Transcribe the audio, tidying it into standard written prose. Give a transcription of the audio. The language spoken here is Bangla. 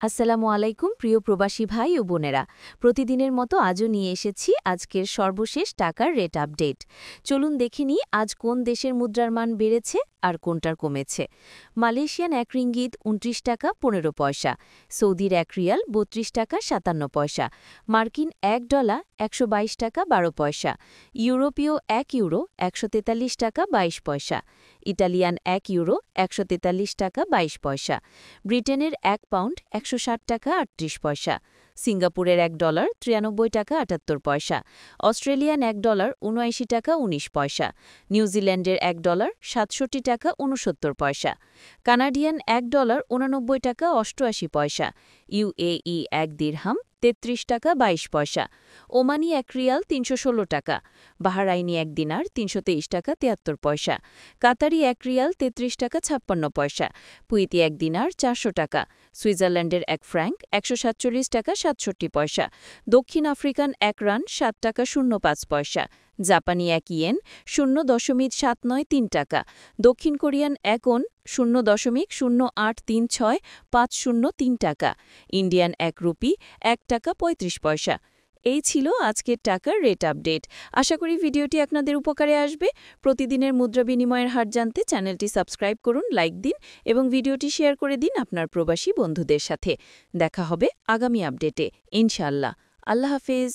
আসসালামু আলাইকুম প্রিয় প্রবাসী ভাই ও বোনেরা। প্রতিদিনের মতো আজও নিয়ে এসেছি আজকের সর্বশেষ টাকার রেট আপডেট। চলুন দেখে নিই আজ কোন দেশের মুদ্রার মান বেড়েছে আর কোনটার কমেছে। মালয়েশিয়ান এক রিঙ্গিত ২৯ টাকা ১৫ পয়সা, সৌদির এক রিয়াল ৩২ টাকা ৫৭ পয়সা, মার্কিন $১ ১২২ টাকা ১২ পয়সা, ইউরোপীয় এক ইউরো ১৪৩ টাকা ২২ পয়সা, ইটালিয়ান এক ইউরো ১৪৩ টাকা ২২ পয়সা, ব্রিটেনের এক পাউন্ড ১৬০ টাকা ৩৮ পয়সা, সিঙ্গাপুরের $১ ৯৩ টাকা ৭৮ পয়সা, অস্ট্রেলিয়ান $১ ৭৯ টাকা ১৯ পয়সা, নিউজিল্যান্ডের $১ ৬৭ টাকা ৬৯ পয়সা, কানাডিয়ান $১ ৮৯ টাকা ৮৮ পয়সা, ইউএই এক দিরহাম ৩৩ টাকা ২২ পয়সা, ওমানি এক রিয়াল ৩১৬ টাকা, বাহরাইনি এক দিনার ৩২৩ টাকা ৭৩ পয়সা, কাতারি এক রিয়াল ৩৩ টাকা ৫৬ পয়সা, কুয়েতি এক দিনার ৪০০ টাকা, সুইজারল্যান্ডের এক ফ্র্যাঙ্ক ১৪৭ টাকা ৬৭ পয়সা, দক্ষিণ আফ্রিকান এক রান ৭ টাকা ০৫ পয়সা, জাপানি এক ইয়েন ০.৭৯৩ টাকা, দক্ষিণ কোরিয়ান এক ওন ০.০৮৩৬৫০৩ টাকা, ইন্ডিয়ান এক রুপি ১ টাকা ৩৫ পয়সা। এই ছিল আজকের টাকার রেট আপডেট। আশা করি ভিডিওটি আপনাদের উপকারে আসবে। প্রতিদিনের মুদ্রা বিনিময়ের হার জানতে চ্যানেলটি সাবস্ক্রাইব করুন, লাইক দিন এবং ভিডিওটি শেয়ার করে দিন আপনার প্রবাসী বন্ধুদের সাথে। দেখা হবে আগামী আপডেটে ইনশাআল্লাহ। আল্লাহ হাফেজ।